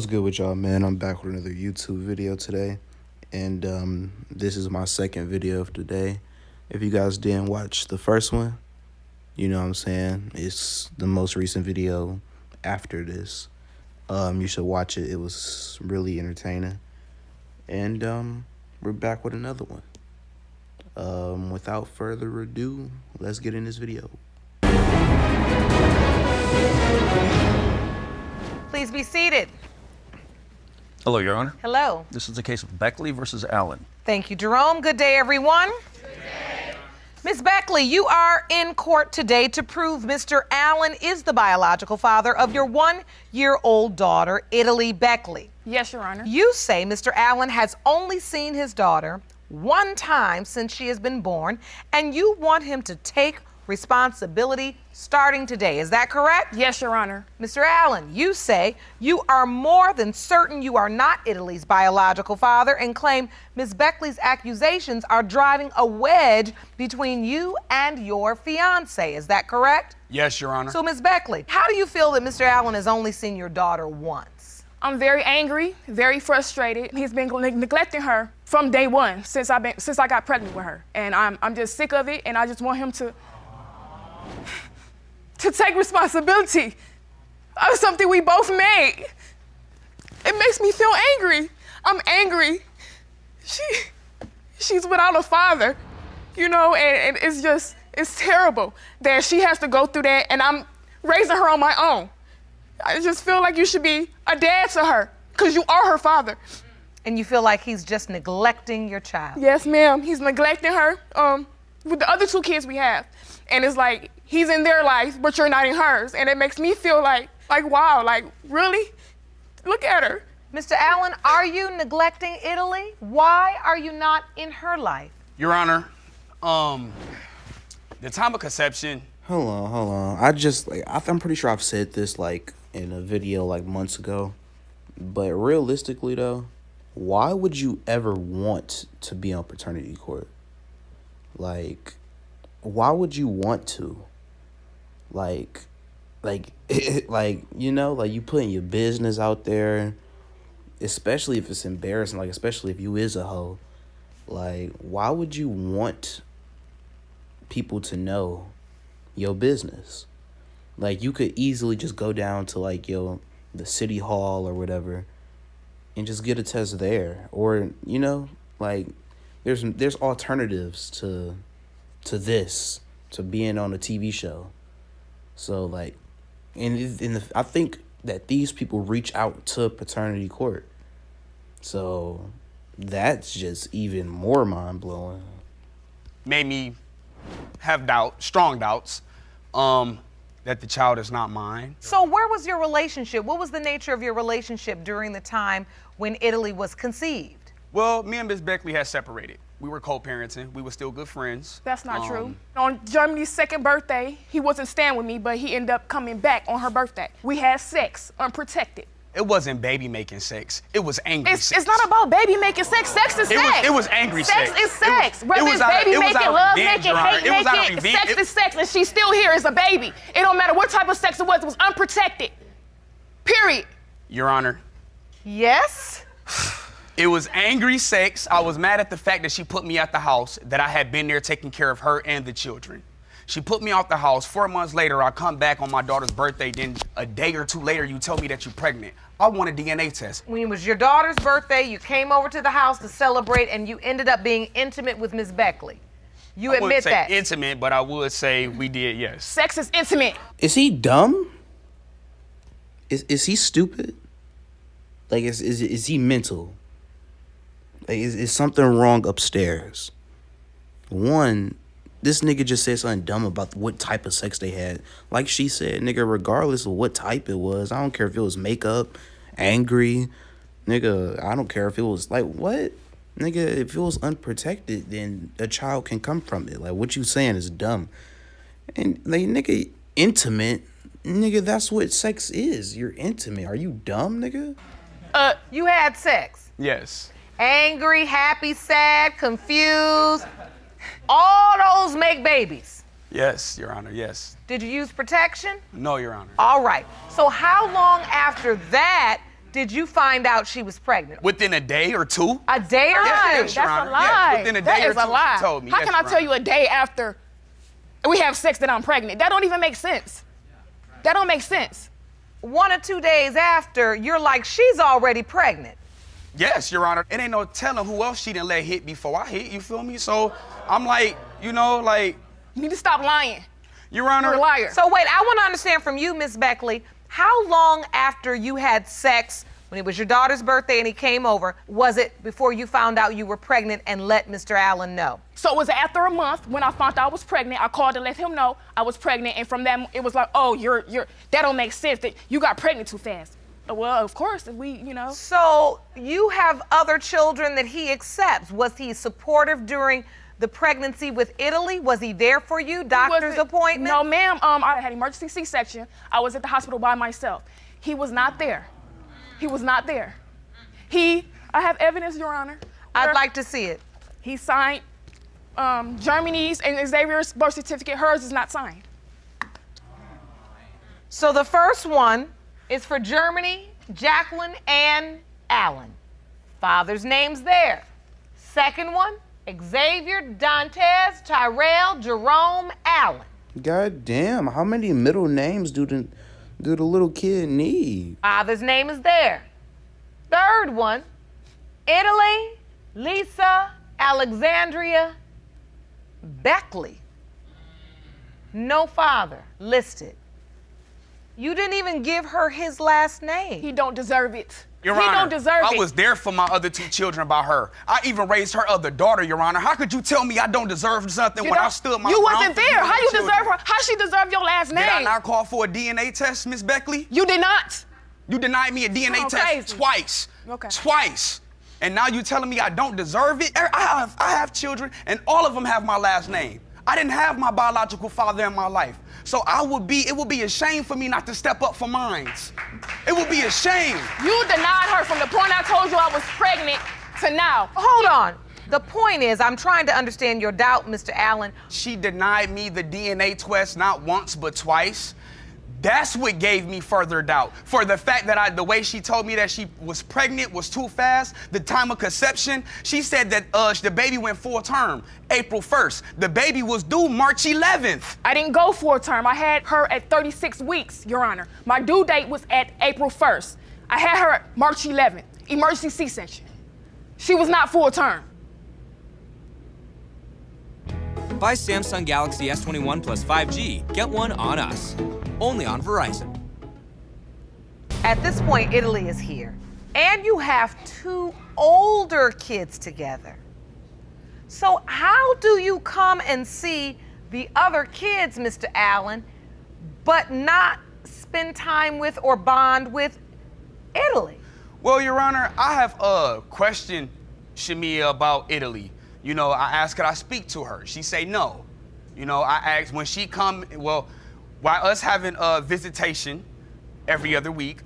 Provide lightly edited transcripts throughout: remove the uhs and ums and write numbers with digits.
What's good with y'all, man? I'm back with another YouTube video today, and this is my second video of today. If you guys didn't watch the first one, you know what I'm saying, it's the most recent video after this. You should watch it. It was really entertaining, and we're back with another one. Without further ado, let's get in this video. Please be seated. Hello, Your Honor. Hello. This is the case of Beckley versus Allen. Thank you, Jerome. Good day, everyone. Good day. Ms. Beckley, you are in court today to prove Mr. Allen is the biological father of your 1-year-old daughter, Italy Beckley. Yes, Your Honor. You say Mr. Allen has only seen his daughter one time since she has been born, and you want him to take responsibility starting today. Is that correct? Yes, Your Honor. Mr. Allen, you say you are more than certain you are not Italy's biological father and claim Ms. Beckley's accusations are driving a wedge between you and your fiance. Is that correct? Yes, Your Honor. So, Ms. Beckley, how do you feel that Mr. Allen has only seen your daughter once? I'm very angry, very frustrated. He's been neglecting her from day one since I got pregnant with her. And I'm just sick of it, and I just want him to take responsibility of something we both made. It makes me feel angry. I'm angry. She's without a father, you know, and it's terrible that she has to go through that, and I'm raising her on my own. I just feel like you should be a dad to her, because you are her father. And you feel like he's just neglecting your child? Yes, ma'am. He's neglecting her with the other 2 kids we have. And it's like, he's in their life, but you're not in hers. And it makes me feel like wow, like, really? Look at her. Mr. Allen, are you neglecting Italy? Why are you not in her life? Your Honor, the time of conception. Hold on. I'm pretty sure I've said this in a video months ago, but realistically though, why would you ever want to be on paternity court? Why would you want to? You putting your business out there, especially if it's embarrassing, especially if you is a hoe. Why would you want people to know your business? You could easily just go down to the city hall or whatever and just get a test there, or there's alternatives to this, to being on a TV show. So I think that these people reach out to paternity court, so that's just even more mind-blowing. Made me have strong doubts, that the child is not mine. So where was your relationship? What was the nature of your relationship during the time when Italy was conceived? Well, me and Ms. Beckley had separated. We were co-parenting. We were still good friends. That's not true. On Germany's 2nd birthday, he wasn't staying with me, but he ended up coming back on her birthday. We had sex, unprotected. It wasn't baby-making sex. It was angry sex. It's not about baby-making sex. Sex is sex. It was angry sex. Sex is sex. Whether it's baby-making, love-making, hate-making, sex is sex, and she's still here as a baby. It don't matter what type of sex it was unprotected. Period. Your Honor. Yes? It was angry sex. I was mad at the fact that she put me at the house, that I had been there taking care of her and the children. She put me out the house. 4 months later, I come back on my daughter's birthday. Then a day or 2 later, you tell me that you're pregnant. I want a DNA test. When it was your daughter's birthday, you came over to the house to celebrate, and you ended up being intimate with Ms. Beckley. You admit that? I wouldn't say intimate, but I would say we did, yes. Sex is intimate. Is he dumb? Is he stupid? Is he mental? Is something wrong upstairs? One, this nigga just said something dumb about what type of sex they had. Like she said, nigga, regardless of what type it was, I don't care if it was makeup, angry, nigga, I don't care if it was what? Nigga, if it was unprotected, then a child can come from it. What you saying is dumb. And nigga, intimate, nigga, that's what sex is. You're intimate. Are you dumb, nigga? You had sex? Yes. Angry, happy, sad, confused. All those make babies. Yes, Your Honor, yes. Did you use protection? No, Your Honor. All right. So how long after that did you find out she was pregnant? Within a day or two. A day or Yes, two? Your That's Honor. a lie. Yes, within a day That or is a two, lie. she told me. How Yes, can I Your tell Honor. you a day after we have sex that I'm pregnant? That don't even make sense. That don't make sense. 1 or 2 days after, you're like, she's already pregnant. Yes, Your Honor. It ain't no telling who else she didn't let hit before I hit, you feel me? So I'm like, you know, like, You need to stop lying. Your Honor. You're a liar. So wait, I want to understand from you, Miss Beckley, how long after you had sex, when it was your daughter's birthday and he came over, was it before you found out you were pregnant and let Mr. Allen know? So it was after a month when I found out I was pregnant. I called to let him know I was pregnant, and from that it was like, oh, you're that don't make sense. That you got pregnant too fast. Well, of course, we. So you have other children that he accepts. Was he supportive during the pregnancy with Italy? Was he there for you? Doctor's appointment? No, ma'am. I had emergency C-section. I was at the hospital by myself. He was not there. He was not there. I have evidence, Your Honor. I'd where like to see it. He signed Germany's and Xavier's birth certificate. Hers is not signed. So the first one is for Germany, Jacqueline, and Allen. Father's name's there. Second one, Xavier, Dantes, Tyrell, Jerome, Allen. God damn, how many middle names do the little kid need? Father's name is there. Third one, Italy, Lisa, Alexandria, Beckley. No father listed. You didn't even give her his last name. He don't deserve it. Your he Honor, don't deserve I it. was there for my other 2 children by her. I even raised her other daughter, Your Honor. How could you tell me I don't deserve something when I stood my You ground wasn't for there. my How you children? deserve her? How she deserve your last name? Did I not call for a DNA test, Miss Beckley? You did not. You denied me a DNA Oh, test crazy. twice. Okay. Twice. And now you telling me I don't deserve it? I have children, and all of them have my last name. I didn't have my biological father in my life. So it would be a shame for me not to step up for mine. It would be a shame. You denied her from the point I told you I was pregnant to now. Hold on. The point is, I'm trying to understand your doubt, Mr. Allen. She denied me the DNA test not once but twice. That's what gave me further doubt. For the fact that the way she told me that she was pregnant was too fast, the time of conception, she said that the baby went full term, April 1st. The baby was due March 11th. I didn't go full term. I had her at 36 weeks, Your Honor. My due date was at April 1st. I had her at March 11th, emergency C-section. She was not full term. Buy Samsung Galaxy S21 plus 5G. Get one on us. Only on Verizon. At this point, Italy is here. And you have 2 older kids together. So how do you come and see the other kids, Mr. Allen, but not spend time with or bond with Italy? Well, Your Honor, I have questioned Shamia about Italy. You know, I asked, could I speak to her? She say no. You know, I asked when she come, well, while us having a visitation every other week,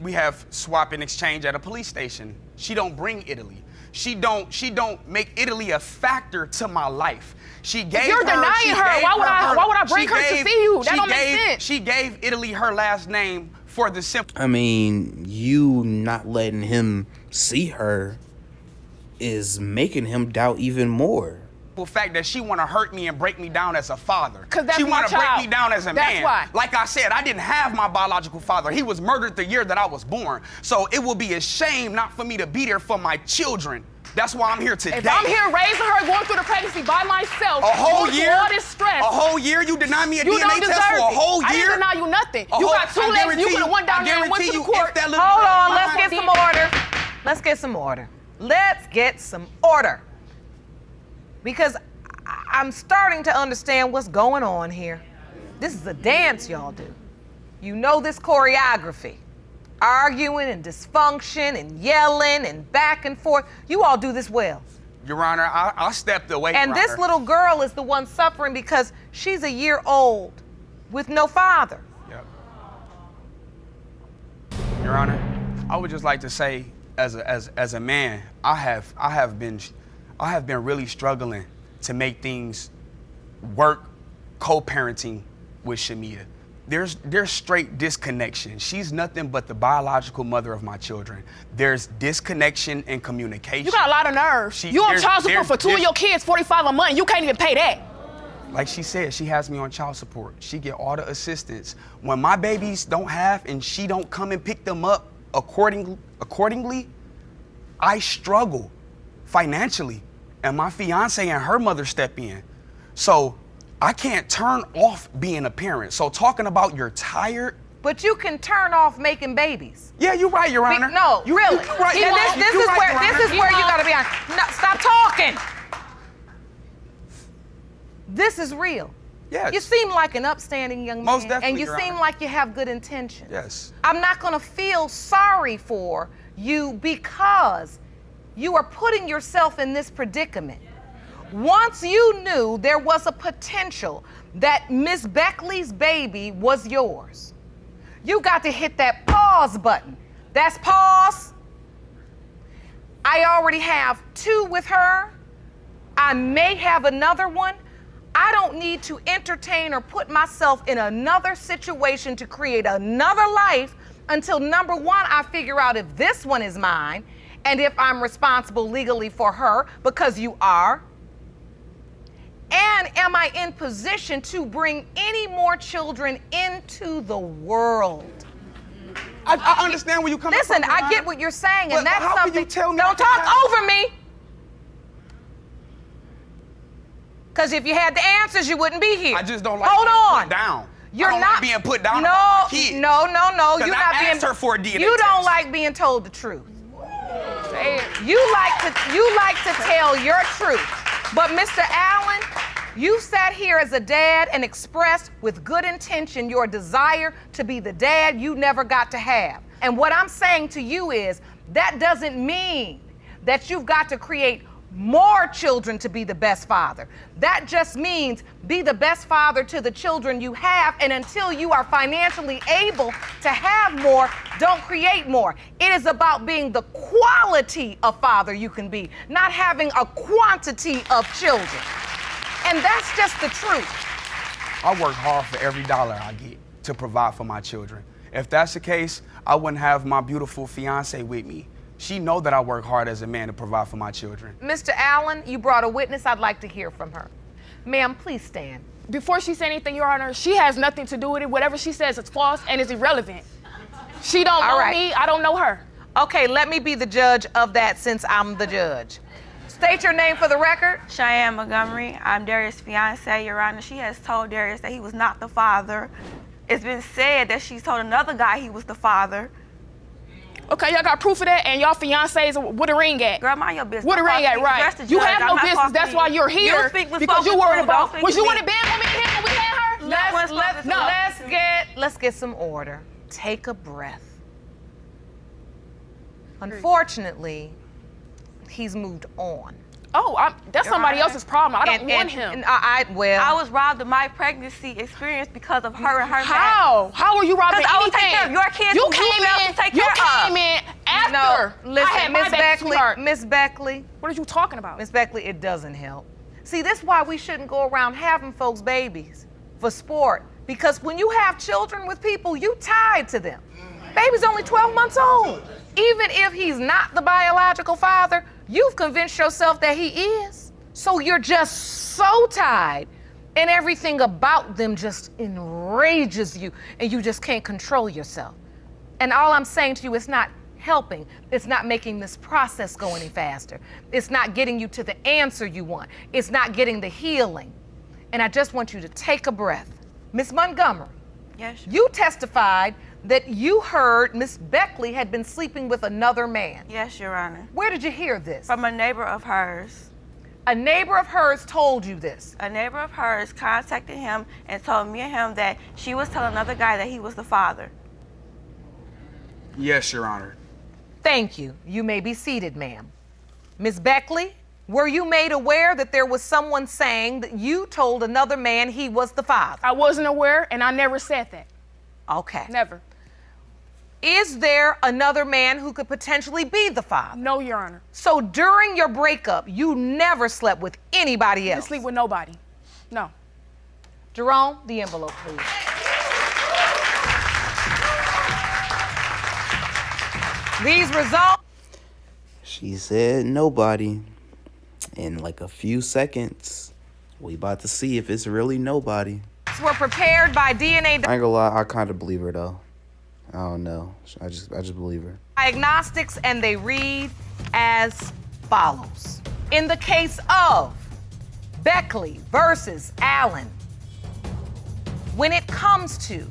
we have swap and exchange at a police station. She don't bring Italy. She don't make Italy a factor to my life. She gave You're her, denying she her. gave Why would I bring she her to gave- see you? That she don't make gave- sense. She gave Italy her last name for the simple. I mean, you not letting him see her is making him doubt even more. Fact that she want to hurt me and break me down as a father. 'Cause that's she my want to break child. me down as a That's man. why. Like I said, I didn't have my biological father. He was murdered the year that I was born. So it will be a shame not for me to be there for my children. That's why I'm here today. If I'm here raising her, going through the pregnancy by myself, a whole going through year, all this stress, a whole year, you deny me a you DNA don't test deserve for a it. whole I year. didn't deny you nothing. A You whole- got 2 I legs. You guarantee could have went down I there and went to guarantee the you, court. if that little Hold on, girl let's behind- get some order. Let's get some order. Let's get some order. Because I'm starting to understand what's going on here. This is a dance y'all do. You know this choreography. Arguing and dysfunction and yelling and back and forth. You all do this well. Your Honor, I stepped away. And Your this Honor. little girl is the one suffering because she's a year old with no father. Yep. Your Honor, I would just like to say, as a man, I have been really struggling to make things work, co-parenting with Shamia. there's straight disconnection. She's nothing but the biological mother of my children. There's disconnection and communication. You got a lot of nerve. You on child support for two of your kids, $45 a month. You can't even pay that. Like she said, she has me on child support. She get all the assistance. When my babies don't have and she don't come and pick them up accordingly, I struggle financially. And my fiance and her mother step in. So I can't turn off being a parent. So talking about you're tired. But you can turn off making babies. Yeah, you're right, Your Honor. No, really. You're right. This is where you gotta be honest. No, stop talking. This is real. Yes. You seem like an upstanding young man. Most definitely, and you Your seem Honor. like you have good intentions. Yes. I'm not gonna feel sorry for you because you are putting yourself in this predicament. Once you knew there was a potential that Miss Beckley's baby was yours, you got to hit that pause button. That's pause. I already have 2 with her. I may have another one. I don't need to entertain or put myself in another situation to create another life until number 1, I figure out if this one is mine and if I'm responsible legally for her, because you are. And am I in position to bring any more children into the world? I understand where you're coming from. Listen, Your I Honor. get what you're saying, But and that's how can something. you tell me Don't I can talk have- over me. Because if you had the answers, you wouldn't be here. I just don't like Hold being on. put down. You're I don't not like being put down No, about my kids. no. You're I not being. asked her for a DNA You don't test. like being told the truth. You like to tell your truth. But Mr. Allen, you sat here as a dad and expressed with good intention your desire to be the dad you never got to have. And what I'm saying to you is that doesn't mean that you've got to create more children to be the best father. That just means be the best father to the children you have, and until you are financially able to have more, don't create more. It is about being the quality of father you can be, not having a quantity of children. And that's just the truth. I work hard for every dollar I get to provide for my children. If that's the case, I wouldn't have my beautiful fiance with me. She know that I work hard as a man to provide for my children. Mr. Allen, you brought a witness. I'd like to hear from her. Ma'am, please stand. Before she said anything, Your Honor, she has nothing to do with it. Whatever she says is false and is irrelevant. She don't All know right. me. I don't know her. Okay, let me be the judge of that since I'm the judge. State your name for the record. Cheyenne Montgomery. I'm Darius' fiance, Your Honor. She has told Darius that he was not the father. It's been said that she's told another guy he was the father. Okay, y'all got proof of that, and y'all fiancés, where the ring at? Girl, mind your business. Where the ring at, right? You have no business, that's why you're here. Because you're worried about, was you in the bed with me when we had her? Let's get some order. Take a breath. Unfortunately, he's moved on. Oh, that's somebody else's problem. I don't want him. And I was robbed of my pregnancy experience because of her and her How? How were you robbed of Because I was anything? taking care of your kids You who you failed to take care of. came in after No, I listen, had my Miss baby, Beckley. sweetheart. Miss Beckley. What are you talking about? Miss Beckley, it doesn't help. See, this is why we shouldn't go around having folks babies for sport. Because when you have children with people, you tied to them. Baby's only 12 months old. Even if he's not the biological father, you've convinced yourself that he is. So you're just so tied, and everything about them just enrages you, and you just can't control yourself. And all I'm saying to you, it's not helping. It's not making this process go any faster. It's not getting you to the answer you want. It's not getting the healing. And I just want you to take a breath. Miss Montgomery, Yes. you testified that you heard Miss Beckley had been sleeping with another man. Yes, Your Honor. Where did you hear this? From a neighbor of hers. A neighbor of hers told you this. A neighbor of hers contacted him and told me and him that she was telling another guy that he was the father. Yes, Your Honor. Thank you. You may be seated, ma'am. Miss Beckley, were you made aware that there was someone saying that you told another man he was the father? I wasn't aware, and I never said that. Okay. Never. Is there another man who could potentially be the father? No, Your Honor. So during your breakup, you never slept with anybody I didn't else? sleep with nobody. No. Jerome, the envelope, please. These results She said nobody. In like a few seconds, we about to see if it's really nobody. were prepared by DNA I ain't gonna lie, I kind of believe her though. I don't know. I just believe her. diagnostics, and they read as follows. In the case of Beckley versus Allen, when it comes to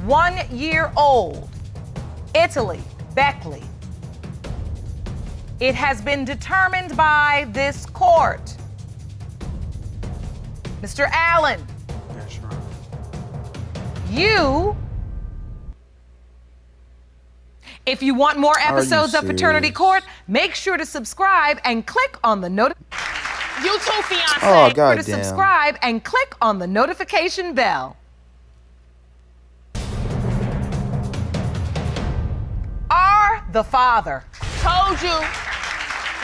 1-year-old Italy Beckley, it has been determined by this court. Mr. Allen, Yes, Your Honor. you, if you want more you episodes of Paternity serious? Court, make sure to subscribe and click on the You too, fiance. Oh, to goddamn. subscribe and click on the notification bell. Are the father. Told you.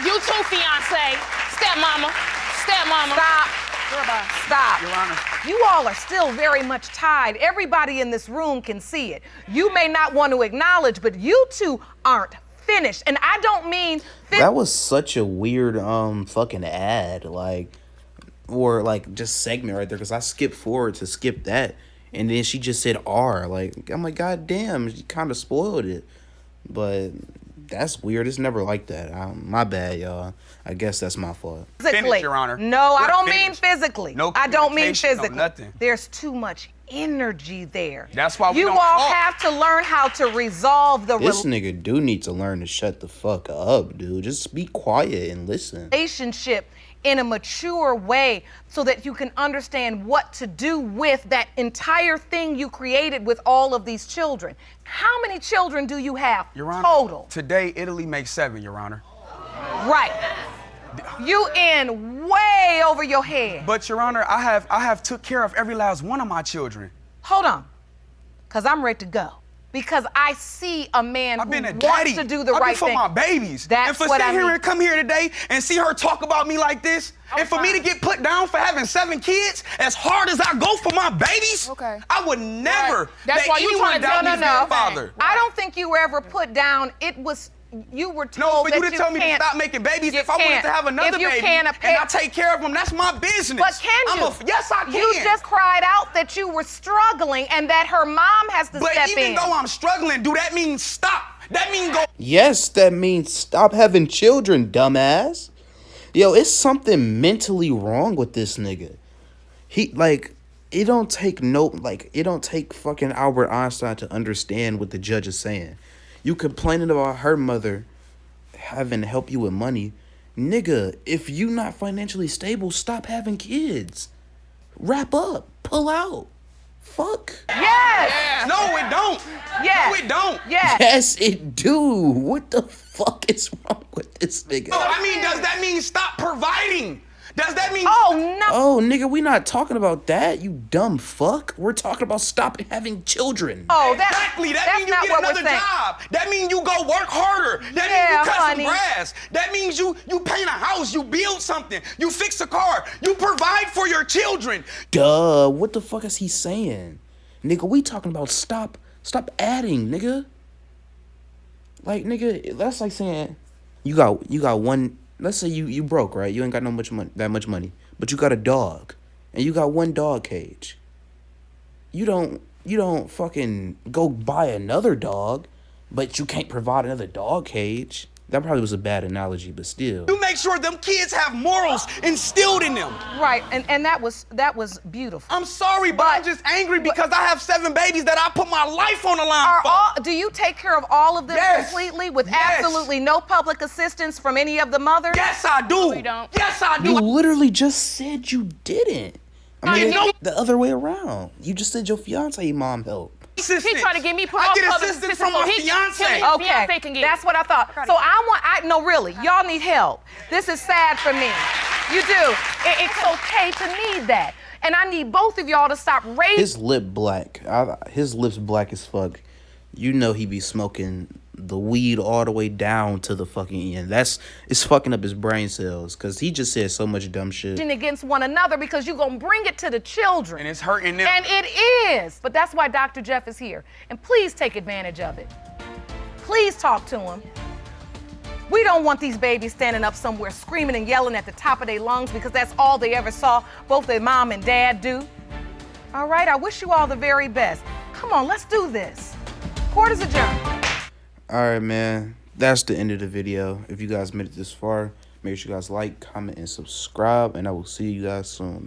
You too, fiance. Stepmama. Stepmama. Stop. Stop. Your Honor. You all are still very much tied. Everybody in this room can see it. You may not want to acknowledge, but you two aren't finished. And I don't mean That was such a weird fucking ad, like, or like just segment right there, because I skipped forward to skip that, and then she just said R. Like, I'm like, god damn, she kind of spoiled it. But that's weird. It's never like that. My bad, y'all. I guess that's my fault. physically. Finished, Your Honor. No, I We're don't mean finished. physically. No I don't mean communication, no physically. nothing. There's too much energy there. That's why we you don't all talk. have to learn how to resolve the This nigga do need to learn to shut the fuck up, dude. Just be quiet and listen. relationship in a mature way so that you can understand what to do with that entire thing you created with all of these children. How many children do you have Your Honor. total? Today, Italy makes 7, Your Honor. Right. You in way over your head. But Your Honor, I have took care of every last one of my children. Hold on, because I'm ready to go. Because I see a man I've who been a wants daddy. to do the I've right been for thing. my babies. That's and for what sit I here mean. and come here today and see her talk about me like this, and for me to get put down for having 7 kids, as hard as I go for my babies, Okay. I would never Right. That's let why you anyone trying to doubt tell me me as no. their father. I don't think you were ever put down. It was, you were No, told for that you to tell me to can't- stop making babies, you if I wanted can't. to have another If you baby can't, and I take care of them, that's my business. But can you? Yes, I can. You just cried out that you were struggling and that her mom has to But step even in. though I'm struggling, do that mean stop? That mean go. Yes, that means stop having children, dumbass. Yo, it's something mentally wrong with this nigga. He, like, it don't take fucking Albert Einstein to understand what the judge is saying. You complaining about her mother having to help you with money. Nigga, if you not financially stable, stop having kids. Wrap up. Pull out. Fuck. Yes. No, it don't. Yes. No, it don't. Yes. Yes, it do. What the fuck is wrong with this nigga? No, I mean, does that mean stop providing? Does that mean? Oh no. Oh, nigga, we not talking about that, you dumb fuck. We're talking about stopping having children. Oh, Exactly. That that's means you not get what we're another saying. job. That means you go work harder. That Yeah, means you cut honey. some grass. That means you paint a house, you build something, you fix a car, you provide for your children. Duh, what the fuck is he saying? Nigga, we talking about stop adding, nigga. Like, nigga, that's like saying you got one, let's say you broke, right? You ain't got that much money, but you got a dog and you got one dog cage. You don't fucking go buy another dog, but you can't provide another dog cage. That probably was a bad analogy, but still. You make sure them kids have morals instilled in them. Right, and that was beautiful. I'm sorry, but I'm just angry because I have 7 babies that I put my life on the line for. Do you take care of all of them Yes. completely with Yes. absolutely no public assistance from any of the mothers? Yes, I do. we don't. Yes, I do. You literally just said you didn't. I mean, know. the other way around. You just said your fiance mom helped. He tried to get me put I off get public assistance assistance from my so he- fiance. him and his Okay, fiance can get that's what I thought. So no, really, y'all need help. This is sad for me. You do. It's okay to need that. And I need both of y'all to stop raising. His lip black. His lips black as fuck. You know he be smoking the weed all the way down to the fucking end. It's fucking up his brain cells because he just said so much dumb shit. Against one another because you're going to bring it to the children. And it's hurting them. And it is. But that's why Dr. Jeff is here. And please take advantage of it. Please talk to him. We don't want these babies standing up somewhere screaming and yelling at the top of their lungs because that's all they ever saw both their mom and dad do. All right, I wish you all the very best. Come on, let's do this. Court is adjourned. All right, man. That's the end of the video. If you guys made it this far, make sure you guys like, comment, and subscribe, and I will see you guys soon.